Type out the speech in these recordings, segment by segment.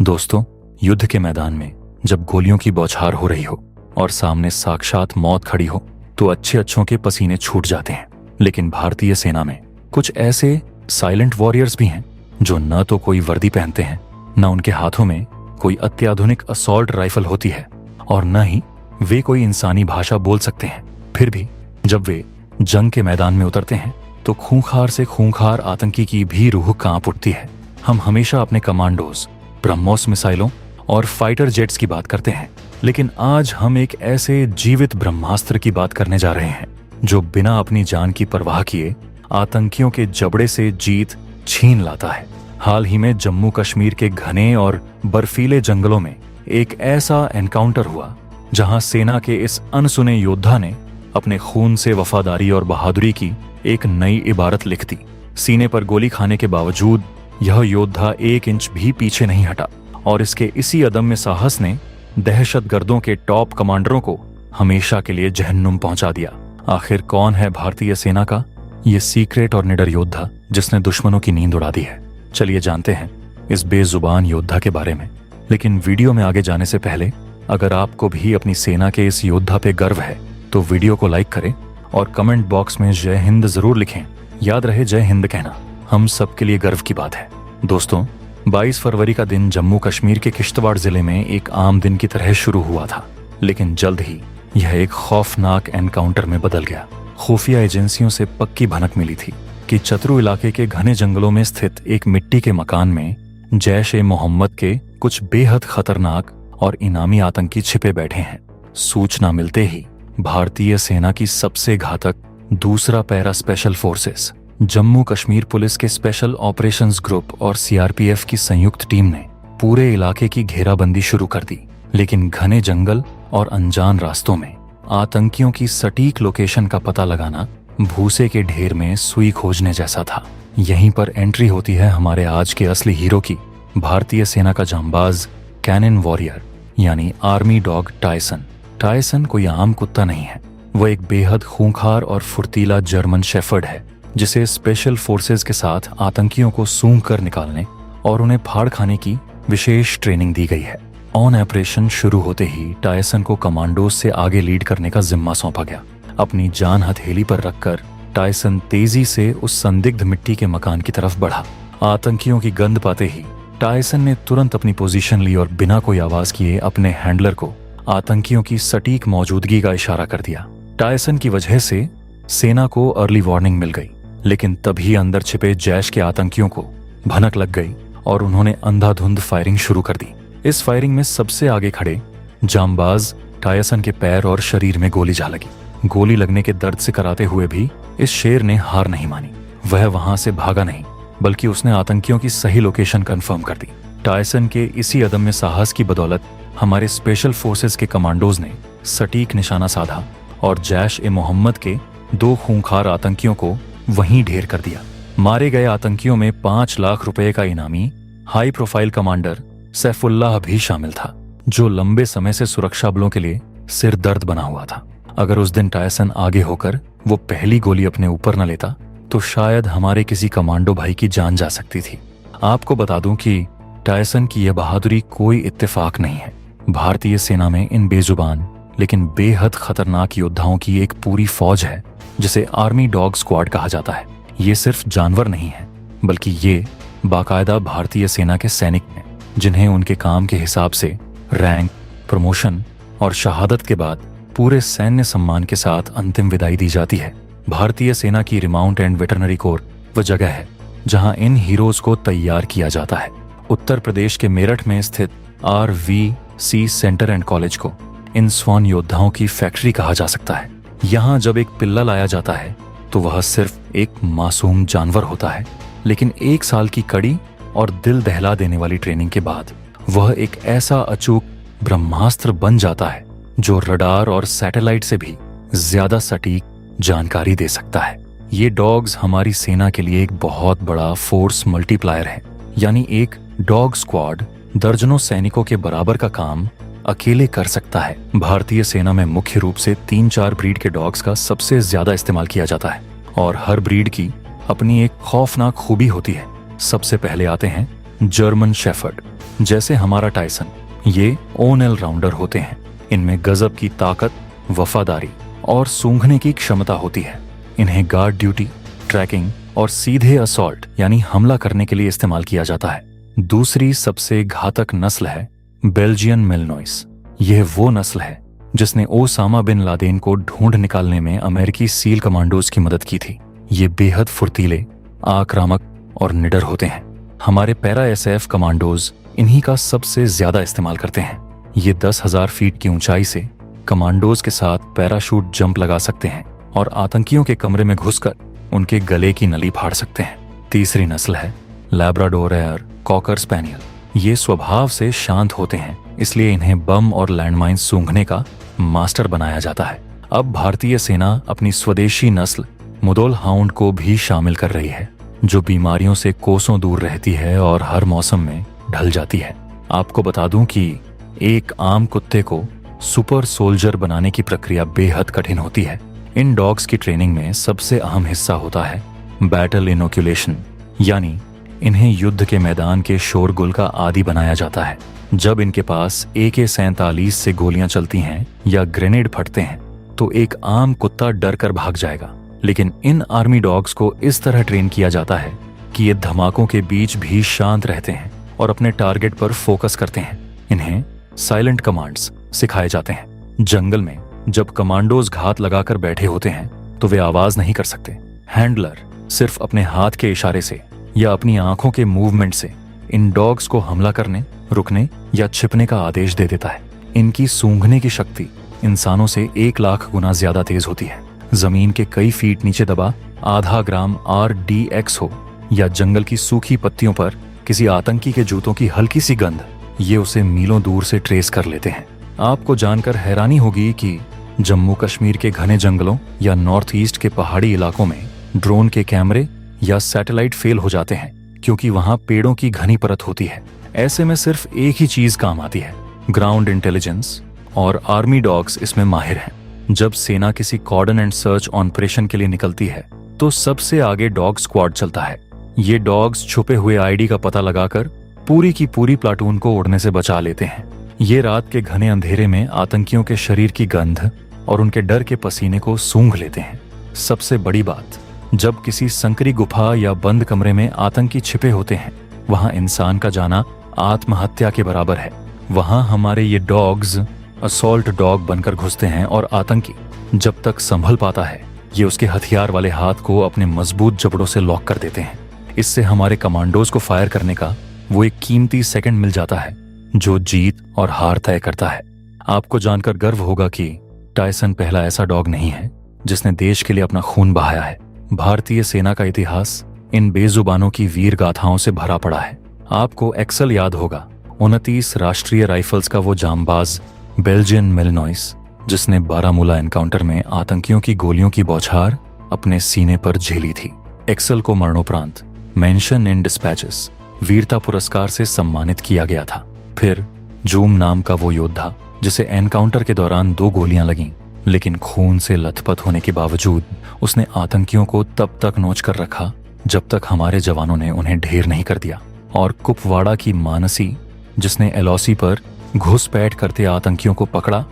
दोस्तों, युद्ध के मैदान में जब गोलियों की बौछार हो रही हो और सामने साक्षात मौत खड़ी हो तो अच्छों के पसीने छूट जाते हैं। लेकिन भारतीय सेना में कुछ ऐसे साइलेंट वॉरियर्स भी हैं जो न तो कोई वर्दी पहनते हैं, न उनके हाथों में कोई अत्याधुनिक असॉल्ट राइफल होती है और न ही वे कोई इंसानी भाषा बोल सकते हैं। फिर भी जब वे जंग के मैदान में उतरते हैं तो खूंखार से खूंखार आतंकी की भी रूह कांप उठती है। हम हमेशा अपने कमांडोज, ब्रह्मोस मिसाइलों और फाइटर जेट्स की बात करते हैं, लेकिन आज हम एक ऐसे जीवित ब्रह्मास्त्र की बात करने जा रहे हैं जो बिना अपनी जान की परवाह किए आतंकियों के जबड़े से जीत छीन लाता है। हाल ही में जम्मू कश्मीर के घने और बर्फीले जंगलों में एक ऐसा एनकाउंटर हुआ जहां सेना के इस अनसुने योद्धा ने अपने खून से वफादारी और बहादुरी की एक नई इबारत लिख दी। सीने पर गोली खाने के बावजूद यह योद्धा 1 इंच भी पीछे नहीं हटा और इसके इसी अदम्य साहस ने दहशतगर्दों के टॉप कमांडरों को हमेशा के लिए जहन्नुम पहुंचा दिया। आखिर कौन है भारतीय सेना का ये सीक्रेट और निडर योद्धा जिसने दुश्मनों की नींद उड़ा दी है? चलिए जानते हैं इस बेजुबान योद्धा के बारे में। लेकिन वीडियो में आगे जाने से पहले अगर आपको भी अपनी सेना के इस योद्धा पे गर्व है तो वीडियो को लाइक करें और कमेंट बॉक्स में जय हिंद जरूर लिखें। याद रहे, जय हिंद कहना हम सबके लिए गर्व की बात है। दोस्तों, 22 फरवरी का दिन जम्मू कश्मीर के किश्तवाड़ जिले में एक आम दिन की तरह शुरू हुआ था, लेकिन जल्द ही यह एक खौफनाक एनकाउंटर में बदल गया। खुफिया एजेंसियों से पक्की भनक मिली थी कि चतरू इलाके के घने जंगलों में स्थित एक मिट्टी के मकान में जैश-ए-मोहम्मद के कुछ बेहद खतरनाक और इनामी आतंकी छिपे बैठे हैं। सूचना मिलते ही भारतीय सेना की सबसे घातक दूसरा para special forces, Jammu Kashmir police के स्पेशल ऑपरेशंस ग्रुप और सीआरपीएफ की संयुक्त टीम ने पूरे इलाके की घेराबंदी शुरू कर दी। लेकिन घने जंगल और अनजान रास्तों में आतंकियों की सटीक लोकेशन का पता लगाना भूसे के ढेर में सुई खोजने जैसा था। यहीं पर एंट्री होती है हमारे आज के असली हीरो की, भारतीय सेना का जांबाज कैनन वॉरियर यानी आर्मी डॉग टायसन। टायसन कोई आम कुत्ता नहीं है, वह एक बेहद खूंखार और फुर्तीला जर्मन शेफर्ड है जिसे स्पेशल फोर्सेस के साथ आतंकियों को सूंघ कर निकालने और उन्हें फाड़ खाने की विशेष ट्रेनिंग दी गई है। ऑन ऑपरेशन शुरू होते ही टायसन को कमांडोज से आगे लीड करने का जिम्मा सौंपा गया। अपनी जान हथेली पर रखकर टायसन तेजी से उस संदिग्ध मिट्टी के मकान की तरफ बढ़ा। आतंकियों की गंध पाते ही टायसन ने तुरंत अपनी पोजीशन ली और बिना कोई आवाज किए अपने हैंडलर को आतंकियों की सटीक मौजूदगी का इशारा कर दिया। टायसन की वजह से सेना को अर्ली वार्निंग मिल गई, लेकिन तभी अंदर छिपे जैश के आतंकियों को भनक लग गई और उन्होंने अंधाधुंध फायरिंग शुरू कर दी। इस फायरिंग में सबसे आगे खड़े जांबाज टायसन के पैर और शरीर में गोली जा लगी। गोली लगने के दर्द से कराते हुए भी इस शेर ने हार नहीं मानी। वह वहां से भागा नहीं, बल्कि उसने आतंकियों की सही लोकेशन कंफर्म कर दी। टायसन के इसी अदम्य साहस की बदौलत हमारे स्पेशल फोर्सेस के कमांडोज ने सटीक निशाना साधा और जैश-ए-मोहम्मद के 2 खूंखार आतंकियों को वहीं ढेर कर दिया। मारे गए आतंकियों में 5 लाख रुपए का इनामी हाई प्रोफाइल कमांडर सैफुल्लाह भी शामिल था, जो लंबे समय से सुरक्षा बलों के लिए सिर दर्द बना हुआ था। अगर उस दिन टायसन आगे होकर वो पहली गोली अपने ऊपर न लेता तो शायद हमारे किसी कमांडो भाई की जान जा सकती थी। आपको बता दूं कि टायसन की यह बहादुरी कोई इत्तेफाक नहीं है। भारतीय सेना में इन बेजुबान लेकिन बेहद खतरनाक योद्धाओं की एक पूरी फौज है जिसे आर्मी डॉग स्क्वाड कहा जाता है। ये सिर्फ जानवर नहीं है, बल्कि ये बाकायदा भारतीय सेना के सैनिक हैं जिन्हें उनके काम के हिसाब से रैंक, प्रमोशन और शहादत के बाद पूरे सैन्य सम्मान के साथ अंतिम विदाई दी जाती है। भारतीय सेना की रिमाउंट एंड वेटरनरी कोर वह जगह है जहां इन हीरोज को तैयार किया जाता है। उत्तर प्रदेश के मेरठ में स्थित RVC सेंटर एंड कॉलेज को इन स्वान योद्धाओं की फैक्ट्री कहा जा सकता है। यहाँ जब एक पिल्ला लाया जाता है तो वह सिर्फ एक मासूम जानवर होता है, लेकिन 1 साल की कड़ी और दिल दहला देने वाली ट्रेनिंग के बाद वह एक ऐसा अचूक ब्रह्मास्त्र बन जाता है जो रडार और सैटेलाइट से भी ज्यादा सटीक जानकारी दे सकता है। ये डॉग्स हमारी सेना के लिए एक बहुत बड़ा फोर्स मल्टीप्लायर है, यानी एक डॉग स्क्वाड दर्जनों सैनिकों के बराबर का काम अकेले कर सकता है। भारतीय सेना में मुख्य रूप से 3-4 ब्रीड के डॉग्स का सबसे ज्यादा इस्तेमाल किया जाता है और हर ब्रीड की अपनी एक खौफनाक खूबी होती है। सबसे पहले आते हैं जर्मन शेफर्ड। जैसे हमारा टायसन, ये ऑल राउंडर होते हैं। इनमें गजब की ताकत, वफादारी और सूंघने की क्षमता होती है। इन्हें गार्ड ड्यूटी, ट्रैकिंग और सीधे असॉल्ट यानी हमला करने के लिए इस्तेमाल किया जाता है। दूसरी सबसे घातक नस्ल है बेल्जियन मेलनोइस। यह वो नस्ल है जिसने ओसामा बिन लादेन को ढूंढ निकालने में अमेरिकी सील कमांडोज की मदद की थी। ये बेहद फुर्तीले, आक्रामक और निडर होते हैं। हमारे पैरा एसएफ कमांडोज इन्हीं का सबसे ज्यादा इस्तेमाल करते हैं। ये 10,000 फीट की ऊंचाई से कमांडोज के साथ पैराशूट जंप लगा सकते हैं और आतंकियों के कमरे में घुसकर उनके गले की नली फाड़ सकते हैं। तीसरी नस्ल है लैब्राडोर एयर कॉकर स्पैनियल। ये स्वभाव से शांत होते हैं, इसलिए इन्हें बम और लैंडमाइन सूंघने का मास्टर बनाया जाता है। अब भारतीय सेना अपनी स्वदेशी नस्ल मुदोल हाउंड को भी शामिल कर रही है, जो बीमारियों से कोसों दूर रहती है और हर मौसम में ढल जाती है। आपको बता दूं कि एक आम कुत्ते को सुपर सोल्जर बनाने की प्रक्रिया बेहद कठिन होती है। इन डॉग्स की ट्रेनिंग में सबसे अहम हिस्सा होता है बैटल इनोक्यूलेशन, यानी इन्हें युद्ध के मैदान के शोरगुल का आदी बनाया जाता है। जब इनके पास AK-47 से गोलियां चलती हैं या ग्रेनेड फटते हैं तो एक आम कुत्ता डर कर भाग जाएगा, लेकिन इन आर्मी डॉग्स को इस तरह ट्रेन किया जाता है कि ये धमाकों के बीच भी शांत रहते हैं और अपने टारगेट पर फोकस करते हैं। इन्हें साइलेंट कमांड्स सिखाए जाते हैं। जंगल में जब कमांडोज घात लगाकर बैठे होते हैं तो वे आवाज नहीं कर सकते। हैंडलर सिर्फ अपने हाथ के इशारे से या अपनी आंखों के मूवमेंट से इन डॉग्स को हमला करने, रुकने या छिपने का आदेश दे देता है। इनकी सूंघने की शक्ति इंसानों से 1 लाख गुना ज्यादा तेज होती है। जमीन के कई फीट नीचे दबा आधा ग्राम RDX हो या जंगल की सूखी पत्तियों पर किसी आतंकी के जूतों की हल्की सी गंध, ये उसे मीलों दूर से ट्रेस कर लेते हैं। आपको जानकर हैरानी होगी कि जम्मू कश्मीर के घने जंगलों या नॉर्थ ईस्ट के पहाड़ी इलाकों में ड्रोन के कैमरे या सैटेलाइट फेल हो जाते हैं, क्योंकि वहां पेड़ों की घनी परत होती है। ऐसे में सिर्फ एक ही चीज काम आती है, ग्राउंड इंटेलिजेंस, और आर्मी डॉग्स इसमें माहिर हैं। जब सेना किसी कॉर्डन एंड सर्च ऑपरेशन के लिए निकलती है तो सबसे आगे डॉग स्क्वाड चलता है। ये डॉग्स छुपे हुए आईडी का पता लगाकर पूरी की पूरी प्लाटून को उड़ने से बचा लेते हैं। ये रात के घने अंधेरे में आतंकियों के शरीर की गंध और उनके डर के पसीने को सूंघ लेते हैं। सबसे बड़ी बात, जब किसी संकरी गुफा या बंद कमरे में आतंकी छिपे होते हैं, वहां इंसान का जाना आत्महत्या के बराबर है। वहां हमारे ये डॉग्स असॉल्ट डॉग बनकर घुसते हैं और आतंकी जब तक संभल पाता है, ये उसके हथियार वाले हाथ को अपने मजबूत जबड़ों से लॉक कर देते हैं। इससे हमारे कमांडोज को फायर करने का वो एक कीमती सेकंड मिल जाता है जो जीत और हार तय करता है। आपको जानकर गर्व होगा कि टायसन पहला ऐसा डॉग नहीं है जिसने देश के लिए अपना खून बहाया है। भारतीय सेना का इतिहास इन बेजुबानों की वीर गाथाओं से भरा पड़ा है। आपको एक्सल याद होगा, 29 राष्ट्रीय राइफल्स का वो जांबाज बेल्जियन मेलनोइस, जिसने बारामूला एनकाउंटर में आतंकियों की गोलियों की बौछार अपने सीने पर झेली थी। एक्सल को मरणोपरांत मेंशन इन डिस्पैचेस वीरता पुरस्कार से सम्मानित किया गया था। फिर जूम नाम का वो योद्धा जिसे एनकाउंटर के दौरान 2 गोलियां लगीं, लेकिन खून से लथपथ होने के बावजूद उसने आतंकियों को तब तक नोच कर रखा जब तक हमारे जवानों ने उन्हें ढेर नहीं कर दिया। और कुपवाड़ा की मानसी, जिसने LOC पर घुसपैठ करते आतंकियों को पकड़ा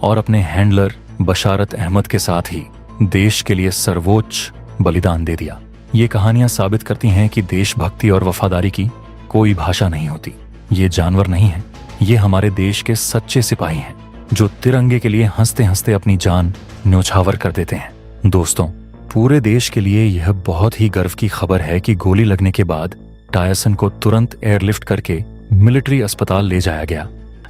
और अपने हैंडलर बशारत अहमद के साथ ही देश के लिए सर्वोच्च बलिदान दे दिया। ये कहानियां साबित करती हैं कि देशभक्ति और वफादारी की कोई भाषा नहीं होती। ये जानवर नहीं है, ये हमारे देश के सच्चे सिपाही हैं जो तिरंगे के लिए हंसते हंसते अपनी जान न्योछावर कर देते हैं। दोस्तों, पूरे देश के लिए यह बहुत ही गर्व की खबर है कि गोली लगने के बाद टायसन को तुरंत एयरलिफ्ट करके मिलिट्री अस्पताल ले जाया गया,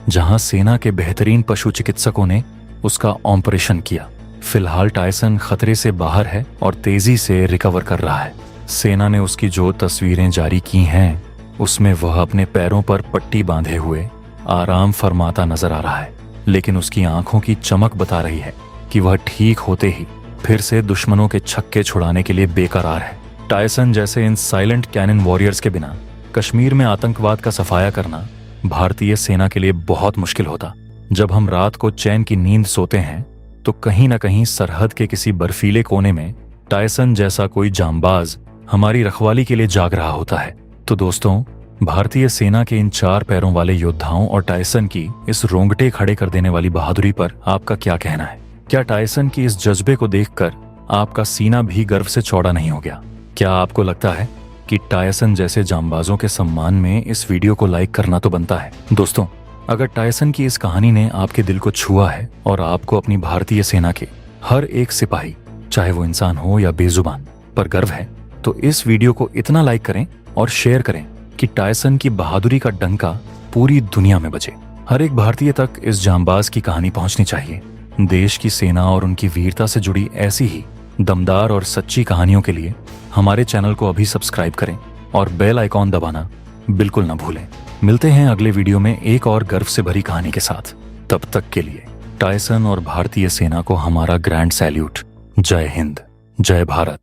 जहां सेना के बेहतरीन पशु चिकित्सकों ने उसका ऑपरेशन किया। फिलहाल टायसन खतरे से बाहर है और तेजी से रिकवर कर रहा है। सेना ने उसकी जो तस्वीरें जारी की हैं, उसमें वह अपने पैरों पर पट्टी बांधे हुए आराम फरमाता नजर आ रहा है, लेकिन उसकी आंखों की चमक बता रही है कि वह ठीक होते ही फिर से दुश्मनों के छक्के छुड़ाने के लिए बेकरार है। टायसन जैसे इन साइलेंट कैनन वॉरियर्स के बिना कश्मीर में आतंकवाद का सफाया करना भारतीय सेना के लिए बहुत मुश्किल होता। जब हम रात को चैन की नींद सोते हैं तो कहीं न कहीं सरहद के किसी बर्फीले कोने में टायसन जैसा कोई जांबाज हमारी रखवाली के लिए जाग रहा होता है। तो दोस्तों, भारतीय सेना के इन 4 पैरों वाले योद्धाओं और टायसन की इस रोंगटे खड़े कर देने वाली बहादुरी पर आपका क्या कहना है? क्या टायसन की इस जज्बे को देखकर आपका सीना भी गर्व से चौड़ा नहीं हो गया? क्या आपको लगता है कि टायसन जैसे जांबाजों के सम्मान में इस वीडियो को लाइक करना तो बनता है? दोस्तों, अगर टायसन की इस कहानी ने आपके दिल को छुआ है और आपको अपनी भारतीय सेना के हर एक सिपाही, चाहे वो इंसान हो या बेजुबान, पर गर्व है, तो इस वीडियो को इतना लाइक करें और शेयर करें कि टायसन की बहादुरी का डंका पूरी दुनिया में बजे। हर एक भारतीय तक इस जांबाज की कहानी पहुंचनी चाहिए। देश की सेना और उनकी वीरता से जुड़ी ऐसी ही दमदार और सच्ची कहानियों के लिए हमारे चैनल को अभी सब्सक्राइब करें और बेल आइकॉन दबाना बिल्कुल ना भूलें। मिलते हैं अगले वीडियो में एक और गर्व से भरी कहानी के साथ। तब तक के लिए टायसन और भारतीय सेना को हमारा ग्रैंड सैल्यूट। जय हिंद, जय भारत।